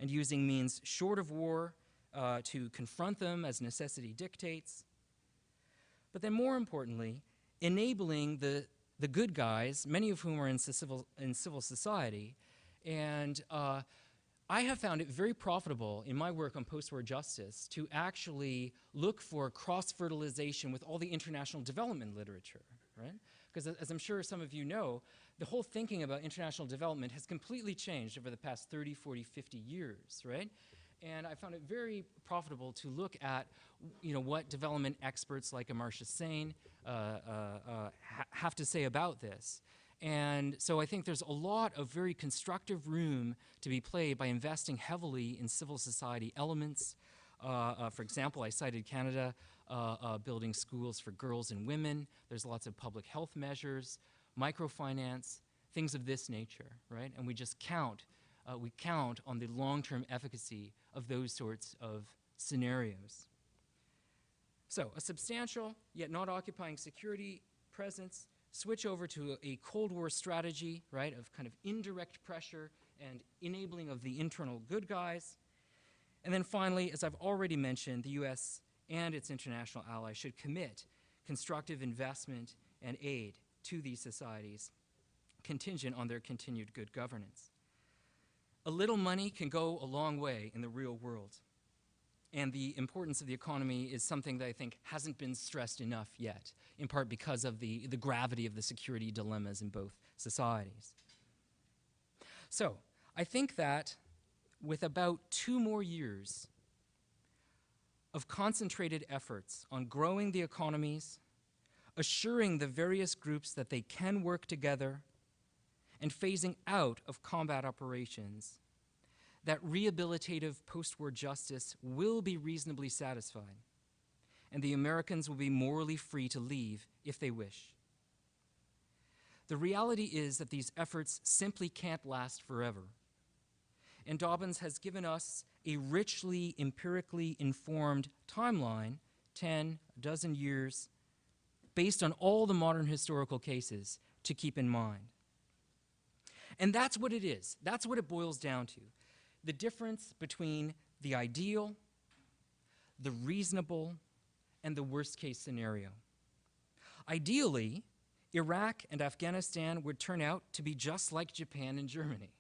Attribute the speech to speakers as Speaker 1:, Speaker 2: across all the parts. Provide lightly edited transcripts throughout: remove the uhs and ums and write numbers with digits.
Speaker 1: and using means short of war to confront them as necessity dictates. But then more importantly, enabling the good guys, many of whom are in civil society, and I have found it very profitable in my work on post-war justice to actually look for cross-fertilization with all the international development literature, right? Because as I'm sure some of you know, the whole thinking about international development has completely changed over the past 30, 40, 50 years, right? And I found it very profitable to look at, what development experts like Amartya Sen have to say about this. And so I think there's a lot of very constructive room to be played by investing heavily in civil society elements. For example, I cited Canada building schools for girls and women. There's lots of public health measures, microfinance, things of this nature, right? And we just count on the long-term efficacy of those sorts of scenarios. So a substantial yet not occupying security presence, switch over to a Cold War strategy, right, of kind of indirect pressure and enabling of the internal good guys. And then finally, as I've already mentioned, the US and its international allies should commit constructive investment and aid to these societies, contingent on their continued good governance. A little money can go a long way in the real world. And the importance of the economy is something that I think hasn't been stressed enough yet, in part because of the gravity of the security dilemmas in both societies. So I think that with about 2 more years of concentrated efforts on growing the economies, assuring the various groups that they can work together, and phasing out of combat operations, that rehabilitative post-war justice will be reasonably satisfied, and the Americans will be morally free to leave if they wish. The reality is that these efforts simply can't last forever, and Dobbins has given us a richly empirically informed timeline, 10, a dozen years, based on all the modern historical cases to keep in mind. And that's what it is. That's what it boils down to. The difference between the ideal, the reasonable, and the worst-case scenario. Ideally, Iraq and Afghanistan would turn out to be just like Japan and Germany.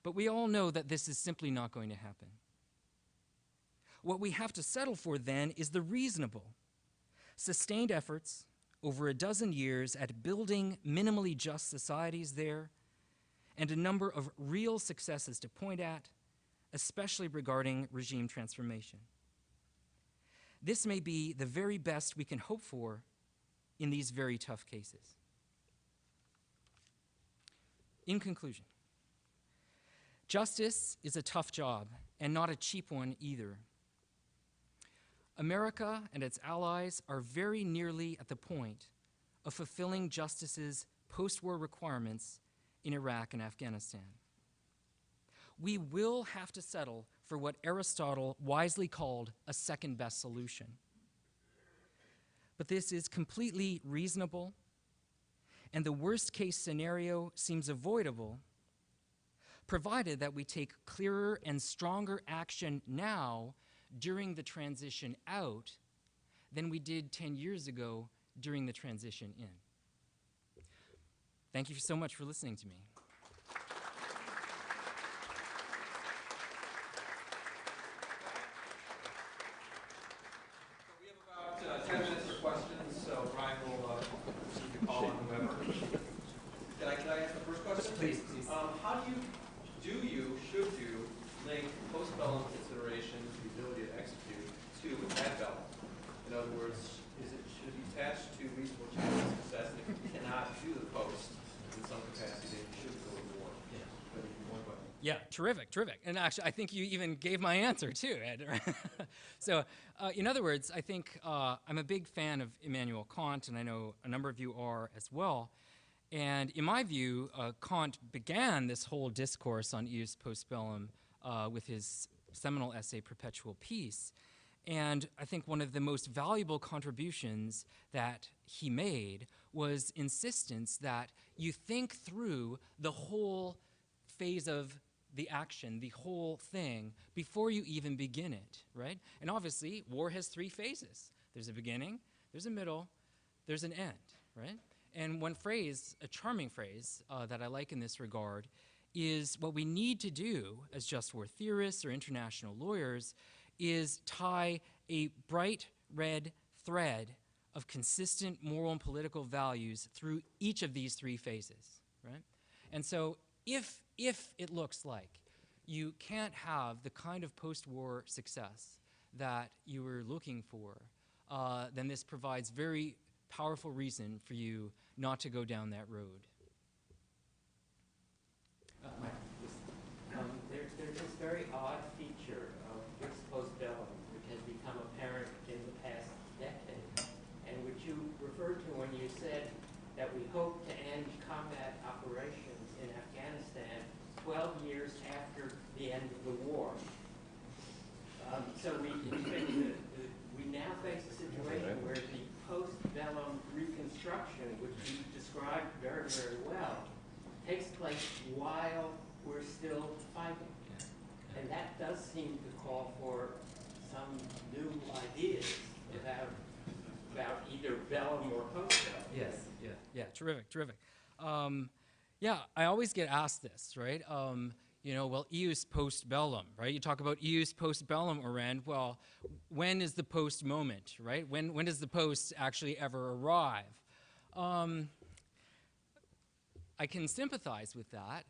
Speaker 1: But we all know that this is simply not going to happen. What we have to settle for then is the reasonable, sustained efforts over a dozen years at building minimally just societies there, and a number of real successes to point at, especially regarding regime transformation. This may be the very best we can hope for in these very tough cases. In conclusion, justice is a tough job and not a cheap one either. America and its allies are very nearly at the point of fulfilling justice's post-war requirements in Iraq and Afghanistan. We will have to settle for what Aristotle wisely called a second-best solution. But this is completely reasonable, and the worst-case scenario seems avoidable, provided that we take clearer and stronger action now during the transition out than we did 10 years ago during the transition in. Thank you so much for listening to me.
Speaker 2: So we have about 10 minutes for questions, so Brian will receive the call on whoever. Can I ask the first question?
Speaker 1: Please.
Speaker 2: Should you link post-bellum considerations, the ability to execute, to ad-bellum? In other words, should it be attached to reasonable chance of success? And if you cannot do the post in some capacity, then you should go to war.
Speaker 1: Yeah, terrific. And actually, I think you even gave my answer too, Ed. So, in other words, I think I'm a big fan of Immanuel Kant, and I know a number of you are as well. And in my view, Kant began this whole discourse on ius post bellum with his seminal essay, Perpetual Peace. And I think one of the most valuable contributions that he made was insistence that you think through the whole phase of the action, the whole thing, before you even begin it, right? And obviously, war has three phases. There's a beginning, there's a middle, there's an end, right? And one phrase, a charming phrase that I like in this regard, is what we need to do as just war theorists or international lawyers is tie a bright red thread of consistent moral and political values through each of these three phases, right? And so if it looks like you can't have the kind of post-war success that you were looking for, then this provides very powerful reason for you not to go down that road.
Speaker 3: There's this very odd feature of this postbellum, which has become apparent in the past decade, and which you referred to when you said that we hope to end combat operations in Afghanistan 12 years after the end of the war. So we now face a situation where the postbellum reconstruction, which you described very, very well, takes place while we're still fighting. And that does seem to call for some new ideas about either bellum or post-bellum.
Speaker 1: Yes, yeah, terrific. Yeah, I always get asked this, right? Well, ius post bellum, right? You talk about ius post bellum, Orend. Well, when is the post moment, right? When does the post actually ever arrive? I can sympathize with that.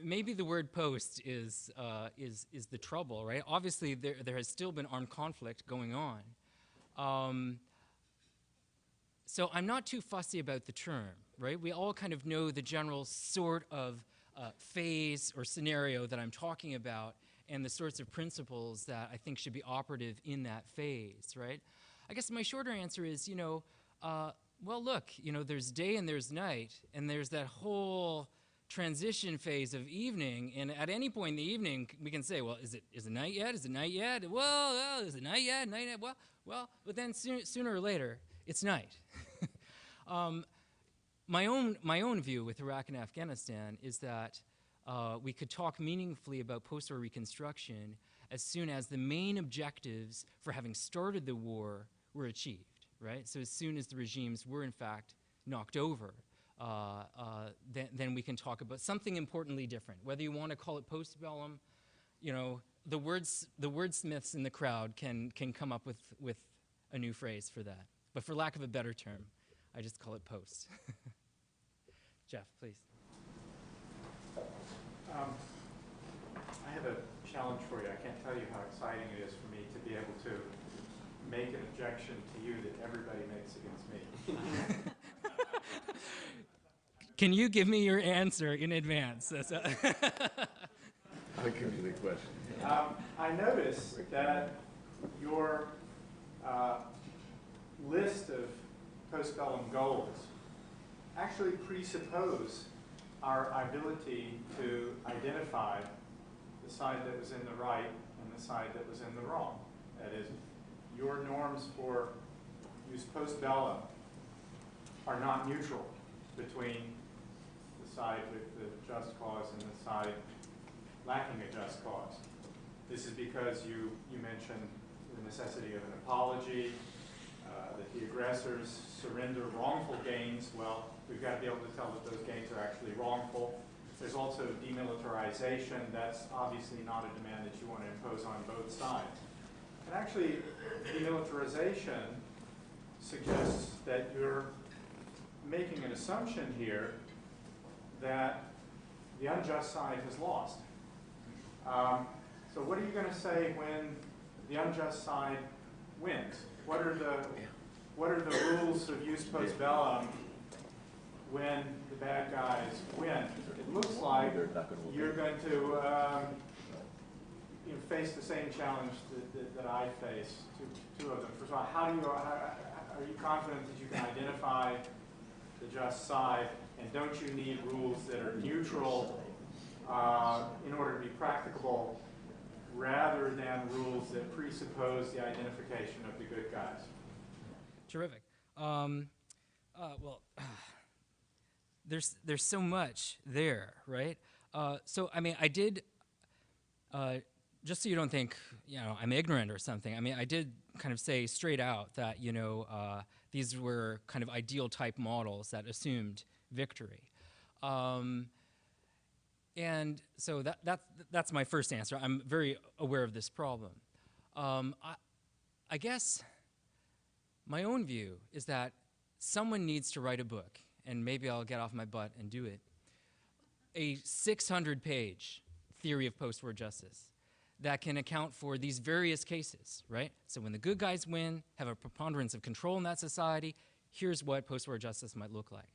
Speaker 1: Maybe the word post is the trouble, right? Obviously, there has still been armed conflict going on. So I'm not too fussy about the term, right? We all kind of know the general sort of phase or scenario that I'm talking about and the sorts of principles that I think should be operative in that phase, right? I guess my shorter answer is, well, look, there's day and there's night, and there's that whole transition phase of evening, and at any point in the evening, we can say, well, is it night yet? Is it night yet? Well, is it night yet? Night yet? Well, but then sooner or later, it's night. My own view with Iraq and Afghanistan is that we could talk meaningfully about post-war reconstruction as soon as the main objectives for having started the war were achieved, right? So as soon as the regimes were in fact knocked over, then we can talk about something importantly different. Whether you want to call it post-bellum, the wordsmiths in the crowd can come up with a new phrase for that. But for lack of a better term, I just call it post. Jeff, please.
Speaker 4: I have a challenge for you. I can't tell you how exciting it is for me to be able to make an objection to you that everybody makes against me.
Speaker 1: Can you give me your answer in advance?
Speaker 5: I'll give you the question.
Speaker 4: I notice that your list of postbellum goals actually presuppose our ability to identify the side that was in the right and the side that was in the wrong. That is, your norms for use postbellum are not neutral between the side with the just cause and the side lacking a just cause. This is because you mentioned the necessity of an apology, that the aggressors surrender wrongful gains. Well, we've got to be able to tell that those gains are actually wrongful. There's also demilitarization. That's obviously not a demand that you want to impose on both sides. And actually, demilitarization suggests that you're making an assumption here that the unjust side has lost. So what are you going to say when the unjust side wins? What are the rules of use postbellum when the bad guys win? It looks like you're going to face the same challenge that I face. Two of them. First of all, are you confident that you can identify the just side, and don't you need rules that are neutral in order to be practicable, rather than rules that presuppose the identification of the good guys?
Speaker 1: Terrific. there's so much there, right? So I mean, I did. Just so you don't think, I'm ignorant or something. I mean, I did kind of say straight out that, these were kind of ideal type models that assumed victory. And so that's my first answer. I'm very aware of this problem. I guess my own view is that someone needs to write a book, and maybe I'll get off my butt and do it. A 600-page theory of post-war justice that can account for these various cases, right? So when the good guys win, have a preponderance of control in that society, here's what post-war justice might look like.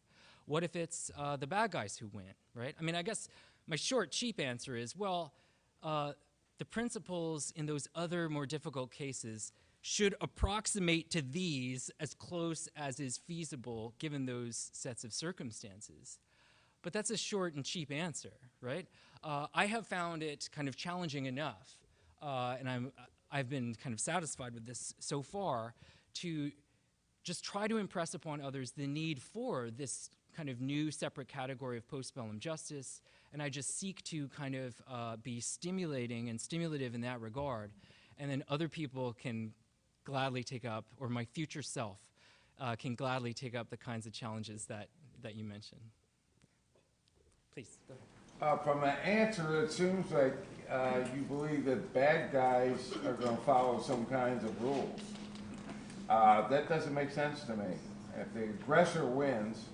Speaker 1: What if it's the bad guys who win, right? I mean, I guess my short, cheap answer is, well, the principles in those other more difficult cases should approximate to these as close as is feasible given those sets of circumstances. But that's a short and cheap answer, right? I have found it kind of challenging enough, and I've been kind of satisfied with this so far, to just try to impress upon others the need for this kind of new separate category of postbellum justice, and I just seek to kind of be stimulating and stimulative in that regard, and then other people can gladly take up, or my future self can gladly take up the kinds of challenges that you mentioned. Please, go ahead.
Speaker 5: From an answer, it seems like you believe that bad guys are going to follow some kinds of rules. That doesn't make sense to me. If the aggressor wins,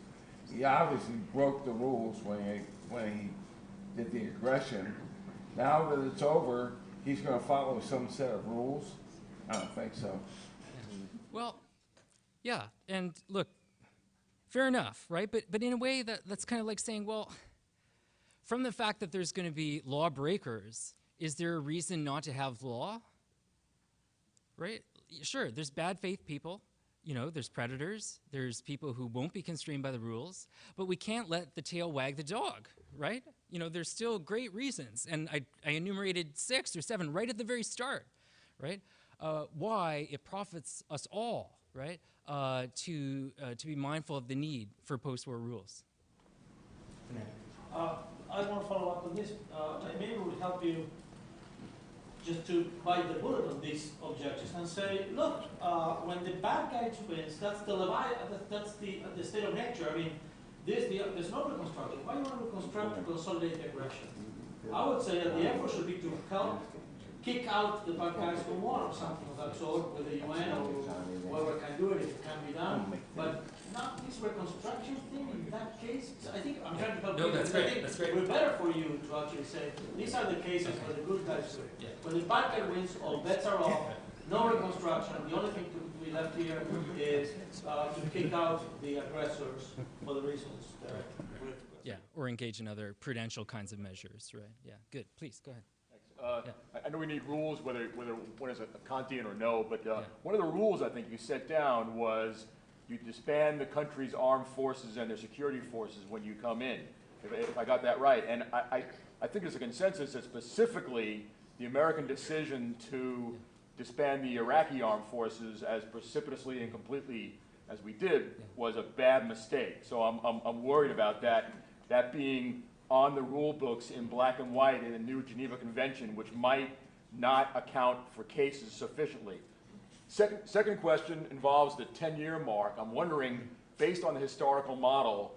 Speaker 5: he obviously broke the rules when he did the aggression. Now that it's over, he's going to follow some set of rules? I don't think so.
Speaker 1: Well, yeah, and look, fair enough, right? But in a way that's kind of like saying, well, from the fact that there's going to be lawbreakers, is there a reason not to have law? Right? Sure, there's bad faith people. There's predators. There's people who won't be constrained by the rules. But we can't let the tail wag the dog, right? There's still great reasons. And I enumerated 6 or 7 right at the very start, right? Why it profits us all, right? To be mindful of the need for post-war rules.
Speaker 6: I want to follow up on this. Maybe it would help you just to bite the bullet on these objections and say, look, when the bad guy wins, that's the state of nature. I mean, there's no reconstruction. Why do you want to reconstruct to consolidate the aggression? I would say that the effort should be to help kick out the bad guys who won, or something of that sort, with the UN or whoever can do it if it can be done. But not this reconstruction thing in that case. I think I'm trying to help you.
Speaker 1: No, that's great. That's great.
Speaker 6: It would be better for you to actually say, these are the cases where the good guys win.
Speaker 1: Yeah.
Speaker 6: When the bad guy wins, all bets are off. No reconstruction. The only thing to be left here is to kick out the aggressors for the reasons that
Speaker 1: Yeah, or engage in other prudential kinds of measures, right? Yeah, good. Please, go ahead.
Speaker 7: I know we need rules, whether one is a Kantian or no, but one of the rules I think you set down was you disband the country's armed forces and their security forces when you come in, if I got that right. And I think there's a consensus that specifically the American decision to disband the Iraqi armed forces as precipitously and completely as we did was a bad mistake. So I'm worried about that being on the rule books in black and white in the new Geneva Convention, which might not account for cases sufficiently. Second question involves the 10-year mark. I'm wondering, based on the historical model,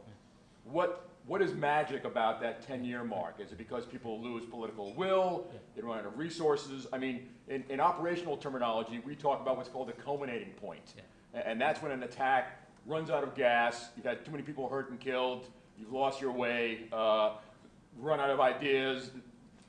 Speaker 7: what is magic about that 10-year mark? Is it because people lose political will, they run out of resources? I mean, in operational terminology, we talk about what's called the culminating point. And that's when an attack runs out of gas, you've had too many people hurt and killed, you've lost your way, run out of ideas,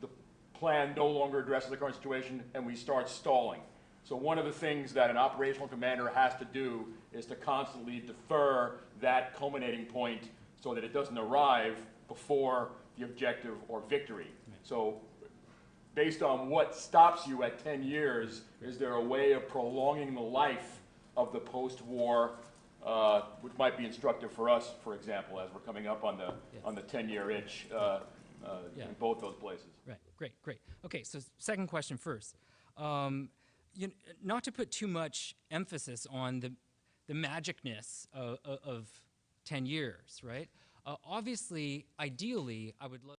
Speaker 7: the plan no longer addresses the current situation, and we start stalling. So one of the things that an operational commander has to do is to constantly defer that culminating point so that it doesn't arrive before the objective or victory. So based on what stops you at 10 years, is there a way of prolonging the life of the post-war, which might be instructive for us, for example, as we're coming up on the 10-year itch in both those places.
Speaker 1: Right, great. Okay, so second question first. Not to put too much emphasis on the magicness of 10 years, right? Obviously, ideally, I would love